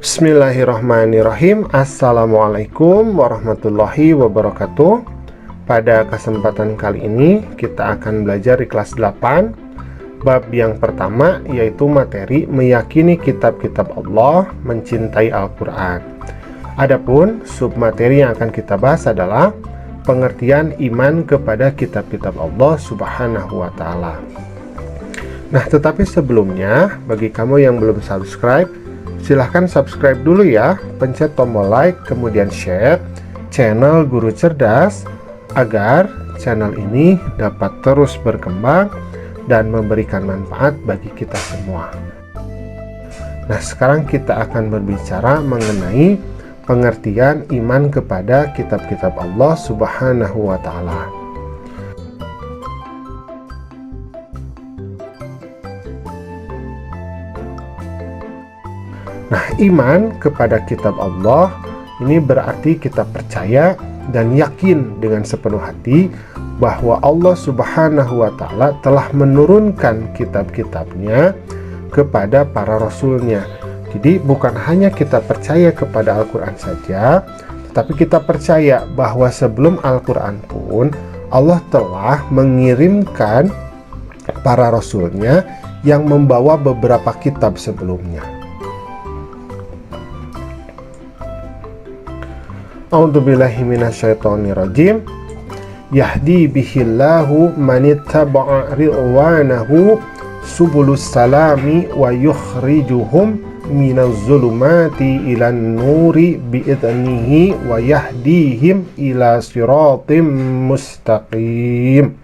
Bismillahirrahmanirrahim. Assalamualaikum warahmatullahi wabarakatuh. Pada kesempatan kali ini kita akan belajar di kelas 8 bab yang pertama, yaitu materi meyakini kitab-kitab Allah, mencintai Al-Quran. Adapun submateri yang akan kita bahas adalah pengertian iman kepada kitab-kitab Allah Subhanahu wa Ta'ala. Nah, tetapi sebelumnya, bagi kamu yang belum subscribe, silahkan subscribe dulu ya, pencet tombol like, kemudian share channel Guru Cerdas agar channel ini dapat terus berkembang dan memberikan manfaat bagi kita semua. Nah, sekarang kita akan berbicara mengenai pengertian iman kepada kitab-kitab Allah Subhanahu wa Ta'ala. Nah, iman kepada kitab Allah ini berarti kita percaya dan yakin dengan sepenuh hati bahwa Allah Subhanahu wa Ta'ala telah menurunkan kitab-kitabnya kepada para rasulnya. Jadi bukan hanya kita percaya kepada Al-Quran saja, tetapi kita percaya bahwa sebelum Al-Quran pun Allah telah mengirimkan para rasulnya yang membawa beberapa kitab sebelumnya. A'udzubillahi minasyaitonirrajim. Yahdi bihillahu manittaba'a ridwanahu subulus salami wa yukhrijuhum minaz zulumati ilan nuri bi'idnihi wa yahdihim ila siratim mustaqim.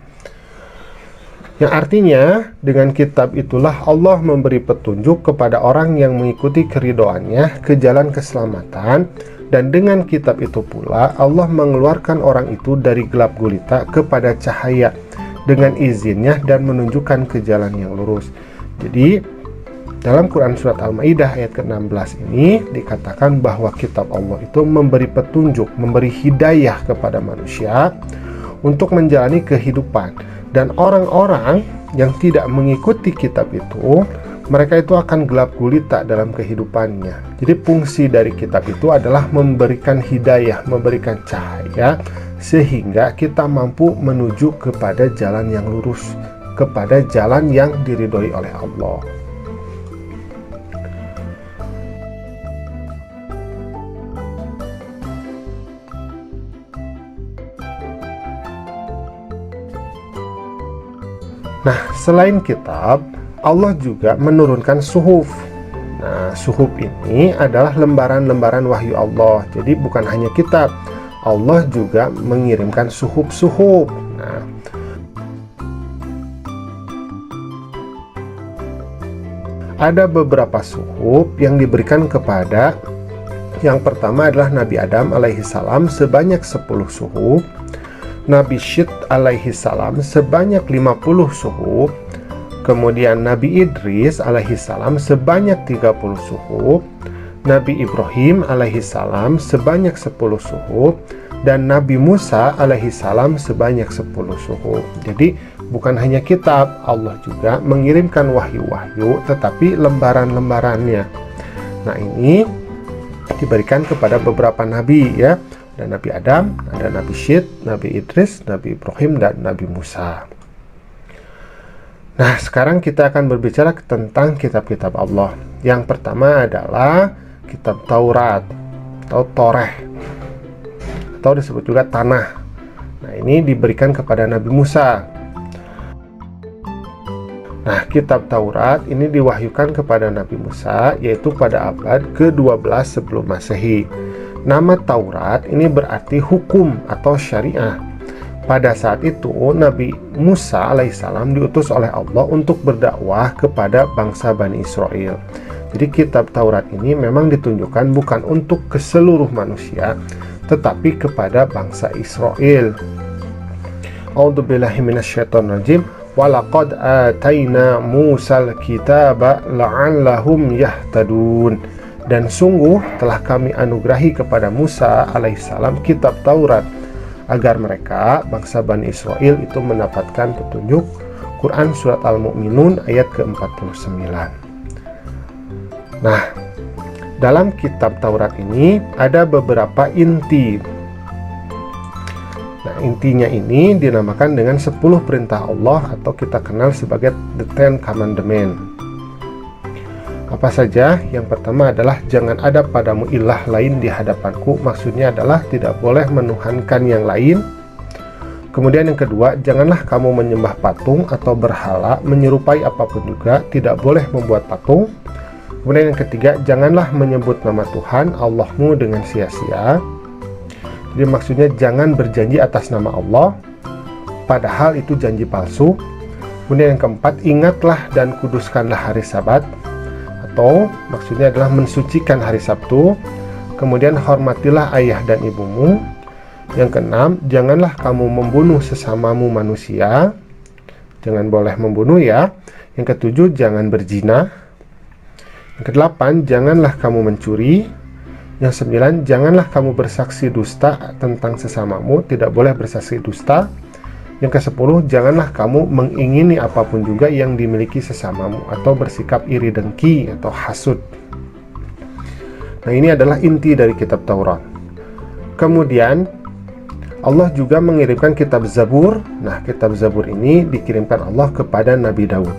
Yang artinya, dengan kitab itulah Allah memberi petunjuk kepada orang yang mengikuti keridhoannya ke jalan keselamatan. Dan dengan kitab itu pula Allah mengeluarkan orang itu dari gelap gulita kepada cahaya dengan izinnya dan menunjukkan ke jalan yang lurus. Jadi dalam Quran Surat Al-Ma'idah ayat ke-16 ini dikatakan bahwa kitab Allah itu memberi petunjuk, memberi hidayah kepada manusia untuk menjalani kehidupan. Dan orang-orang yang tidak mengikuti kitab itu, mereka itu akan gelap gulita dalam kehidupannya. Jadi fungsi dari kitab itu adalah memberikan hidayah, memberikan cahaya, sehingga kita mampu menuju kepada jalan yang lurus, kepada jalan yang diridhoi oleh Allah. Nah, selain kitab, Allah juga menurunkan suhuf. Nah, suhuf ini adalah lembaran-lembaran wahyu Allah. Jadi bukan hanya kitab, Allah juga mengirimkan suhuf-suhuf. Nah, ada beberapa suhuf yang diberikan kepada, yang pertama adalah Nabi Adam alaihi salam sebanyak 10 suhuf, Nabi Syed alaihi salam sebanyak 50 suhuf, kemudian Nabi Idris alaihi salam sebanyak 30 suhuf, Nabi Ibrahim alaihi salam sebanyak 10 suhuf, dan Nabi Musa alaihi salam sebanyak 10 suhuf. Jadi bukan hanya kitab, Allah juga mengirimkan wahyu-wahyu, tetapi lembaran-lembarannya. Nah, ini diberikan kepada beberapa nabi ya. Ada Nabi Adam, ada Nabi Syed, Nabi Idris, Nabi Ibrahim, dan Nabi Musa. Nah, sekarang kita akan berbicara tentang kitab-kitab Allah. Yang pertama adalah kitab Taurat atau Toreh, atau disebut juga Tanah. Nah, ini diberikan kepada Nabi Musa. Nah, kitab Taurat ini diwahyukan kepada Nabi Musa, yaitu pada abad ke-12 sebelum Masehi. Nama Taurat ini berarti hukum atau syariah. Pada saat itu Nabi Musa alaihissalam diutus oleh Allah untuk berdakwah kepada bangsa Bani Israel. Jadi kitab Taurat ini memang ditunjukkan bukan untuk ke seluruh manusia, tetapi kepada bangsa Israel. A'udzubillahi minasyaitonirrajim. Walaqad ataina Musal kitaba la'allahum yahtadun. Dan sungguh telah kami anugerahi kepada Musa alaihissalam kitab Taurat agar mereka, bangsa Bani Israel, itu mendapatkan petunjuk. Quran Surat Al-Mu'minun ayat ke-49. Nah, Dalam kitab Taurat ini ada beberapa inti. Nah, intinya ini dinamakan dengan 10 perintah Allah atau kita kenal sebagai The Ten Commandments. Apa saja? Yang pertama adalah jangan ada padamu ilah lain di hadapanku. Maksudnya adalah tidak boleh menuhankan yang lain. Kemudian yang kedua, janganlah kamu menyembah patung atau berhala, menyerupai apapun juga, tidak boleh membuat patung. Kemudian yang ketiga, janganlah menyebut nama Tuhan Allahmu dengan sia-sia. Jadi maksudnya jangan berjanji atas nama Allah, padahal itu janji palsu. Kemudian yang keempat, ingatlah dan kuduskanlah hari Sabat, atau maksudnya adalah mensucikan hari Sabtu. Kemudian hormatilah ayah dan ibumu. Yang keenam, janganlah kamu membunuh sesamamu manusia. Jangan boleh membunuh ya. Yang ketujuh, jangan berzina. Yang kedelapan, janganlah kamu mencuri. Yang sembilan, janganlah kamu bersaksi dusta tentang sesamamu. Tidak boleh bersaksi dusta. Yang kesepuluh, janganlah kamu mengingini apapun juga yang dimiliki sesamamu atau bersikap iri dengki atau hasud. Nah, ini adalah inti dari kitab Taurat. Kemudian Allah juga mengirimkan kitab Zabur. Nah, kitab Zabur ini dikirimkan Allah kepada Nabi Daud.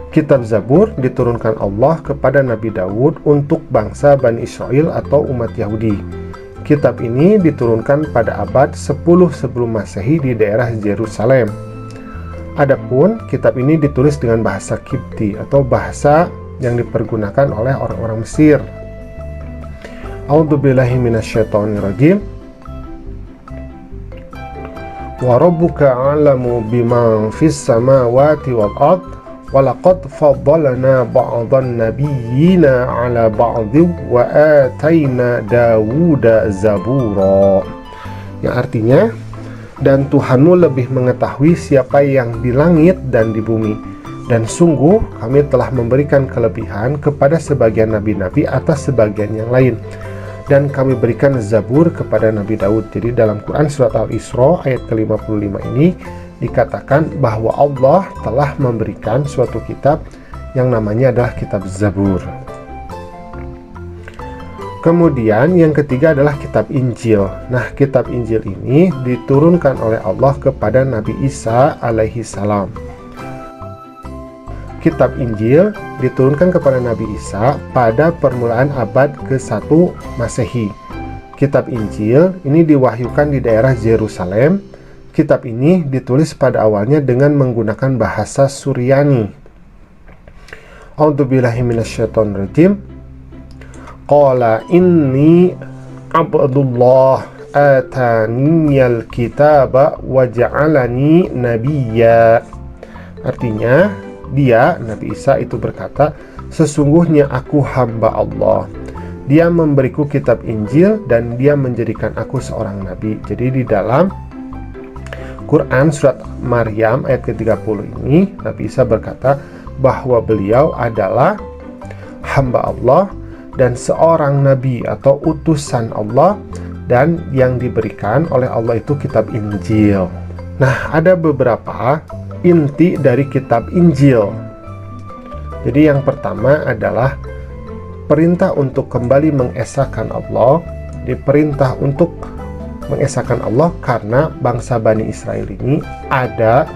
Kitab Zabur diturunkan Allah kepada Nabi Daud untuk bangsa Bani Israel atau umat Yahudi. Kitab ini diturunkan pada abad 10 sebelum Masehi di daerah Yerusalem. Adapun kitab ini ditulis dengan bahasa Kipti atau bahasa yang dipergunakan oleh orang-orang Mesir. A'udzubillahi minasyaitonirrajim. Wa rabbuka a'lamu biman fis samawati wal ard walaqad faddalna ba'dhan nabiyyina 'ala ba'dhin wa atayna Dawuda zabura. Yang artinya, dan Tuhanmu lebih mengetahui siapa yang di langit dan di bumi, dan sungguh kami telah memberikan kelebihan kepada sebagian nabi-nabi atas sebagian yang lain, dan kami berikan Zabur kepada Nabi Daud. Jadi dalam Quran surat Al-Isra ayat ke-55 ini dikatakan bahwa Allah telah memberikan suatu kitab yang namanya adalah kitab Zabur. Kemudian yang ketiga adalah kitab Injil. Nah, kitab Injil ini diturunkan oleh Allah kepada Nabi Isa alaihi salam. Kitab Injil diturunkan kepada Nabi Isa pada permulaan abad ke-1 Masehi. Kitab Injil ini diwahyukan di daerah Yerusalem. Kitab ini ditulis pada awalnya dengan menggunakan bahasa Suryani. A'udzubillahi minasyaitonirrajim. Qala inni abdullah ataniyal kitaba wa ja'alani nabiyya. Artinya, dia, Nabi Isa itu berkata, sesungguhnya aku hamba Allah. Dia memberiku kitab Injil dan dia menjadikan aku seorang nabi. Jadi di dalam Quran surat Maryam ayat ke-30 ini Nabi Isa berkata bahwa beliau adalah hamba Allah dan seorang nabi atau utusan Allah, dan yang diberikan oleh Allah itu kitab Injil. Nah, ada beberapa inti dari kitab Injil. Jadi yang pertama adalah perintah untuk kembali mengesahkan Allah. Diperintah untuk mengesahkan Allah karena bangsa Bani Israel ini ada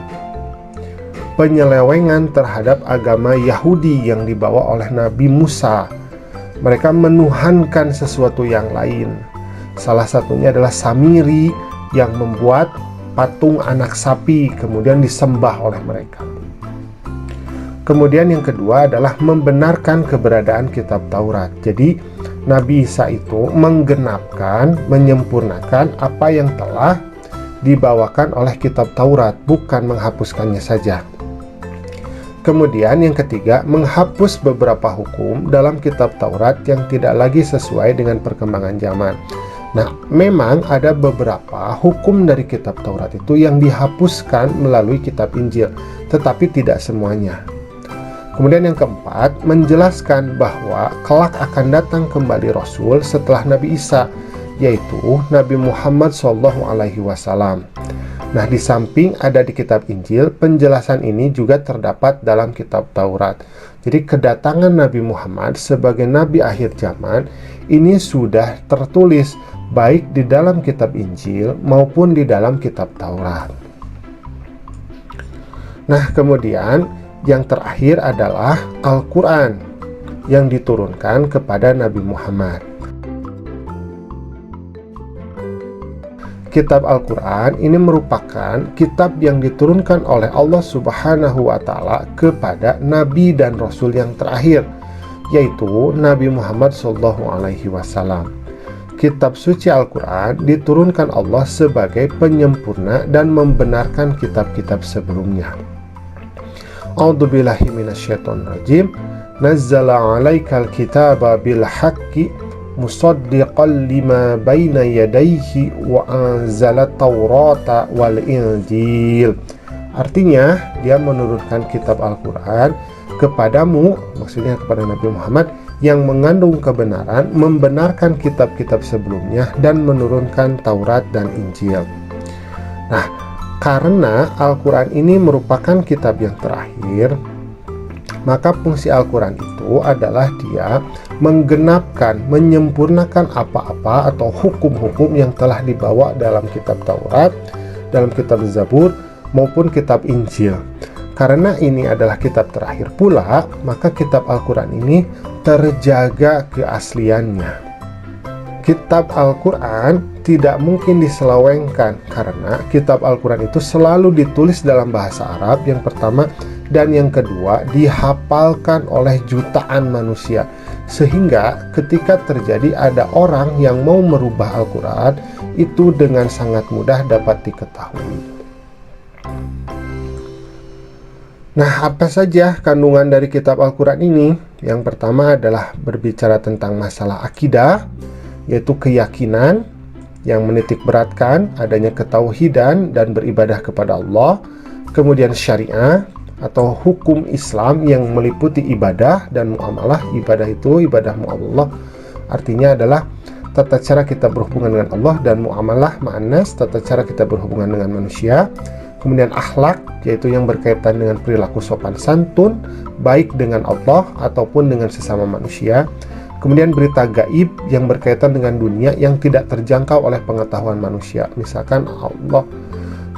penyelewengan terhadap agama Yahudi yang dibawa oleh Nabi Musa. Mereka menuhankan sesuatu yang lain. Salah satunya adalah Samiri yang membuat patung anak sapi kemudian disembah oleh mereka. Kemudian yang kedua adalah membenarkan keberadaan kitab Taurat. Jadi Nabi Isa itu menggenapkan, menyempurnakan apa yang telah dibawakan oleh kitab Taurat, bukan menghapuskannya saja. Kemudian yang ketiga, menghapus beberapa hukum dalam kitab Taurat yang tidak lagi sesuai dengan perkembangan zaman. Nah, memang ada beberapa hukum dari kitab Taurat itu yang dihapuskan melalui kitab Injil, tetapi tidak semuanya. Kemudian yang keempat, menjelaskan bahwa kelak akan datang kembali Rasul setelah Nabi Isa, yaitu Nabi Muhammad SAW. Nah, di samping ada di kitab Injil, penjelasan ini juga terdapat dalam kitab Taurat. Jadi kedatangan Nabi Muhammad sebagai Nabi akhir zaman ini sudah tertulis baik di dalam kitab Injil maupun di dalam kitab Taurat. Nah, kemudian yang terakhir adalah Al-Quran yang diturunkan kepada Nabi Muhammad. Kitab Al-Quran ini merupakan kitab yang diturunkan oleh Allah Subhanahu wa Ta'ala kepada Nabi dan Rasul yang terakhir, yaitu Nabi Muhammad SAW. Kitab suci Al-Quran diturunkan Allah sebagai penyempurna dan membenarkan kitab-kitab sebelumnya. A'udzubillahi minasyaitonirrajim. Nazzala 'alaikal kitaba bil haqqi musaddiqan lima baina yadayhi wa anzala taurata wal injil. Artinya, dia menurunkan kitab Al-Quran kepadamu, maksudnya kepada Nabi Muhammad, yang mengandung kebenaran, membenarkan kitab-kitab sebelumnya, dan menurunkan Taurat dan Injil. Nah, karena Al-Quran ini merupakan kitab yang terakhir, maka fungsi Al-Quran itu adalah dia menggenapkan, menyempurnakan apa-apa atau hukum-hukum yang telah dibawa dalam kitab Taurat, dalam kitab Zabur, maupun kitab Injil. Karena ini adalah kitab terakhir pula, maka kitab Al-Quran ini terjaga keasliannya. Kitab Al-Quran tidak mungkin diselewengkan karena kitab Al-Quran itu selalu ditulis dalam bahasa Arab, yang pertama, dan yang kedua dihafalkan oleh jutaan manusia, sehingga ketika terjadi ada orang yang mau merubah Al-Quran, itu dengan sangat mudah dapat diketahui. Nah, apa saja kandungan dari kitab Al-Quran ini? Yang pertama adalah berbicara tentang masalah akidah, yaitu keyakinan yang menitik beratkan adanya ketauhidan dan beribadah kepada Allah. Kemudian syariah atau hukum Islam yang meliputi ibadah dan muamalah. Ibadah itu ibadah muamalah, artinya adalah tata cara kita berhubungan dengan Allah, dan muamalah ma'anas, tata cara kita berhubungan dengan manusia. Kemudian akhlak, yaitu yang berkaitan dengan perilaku sopan santun, baik dengan Allah ataupun dengan sesama manusia. Kemudian berita gaib yang berkaitan dengan dunia yang tidak terjangkau oleh pengetahuan manusia. Misalkan Allah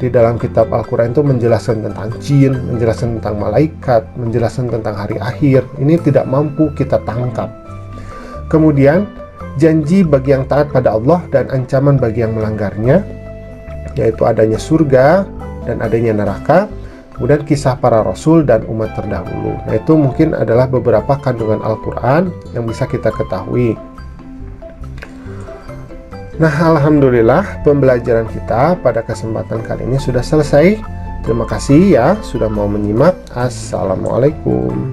di dalam kitab Al-Quran itu menjelaskan tentang jin, menjelaskan tentang malaikat, menjelaskan tentang hari akhir. Ini tidak mampu kita tangkap. Kemudian janji bagi yang taat pada Allah dan ancaman bagi yang melanggarnya, yaitu adanya surga dan adanya neraka. Kemudian kisah para rasul dan umat terdahulu. Nah, itu mungkin adalah beberapa kandungan Al-Quran yang bisa kita ketahui. Nah, alhamdulillah pembelajaran kita pada kesempatan kali ini sudah selesai. Terima kasih ya sudah mau menyimak. Assalamualaikum.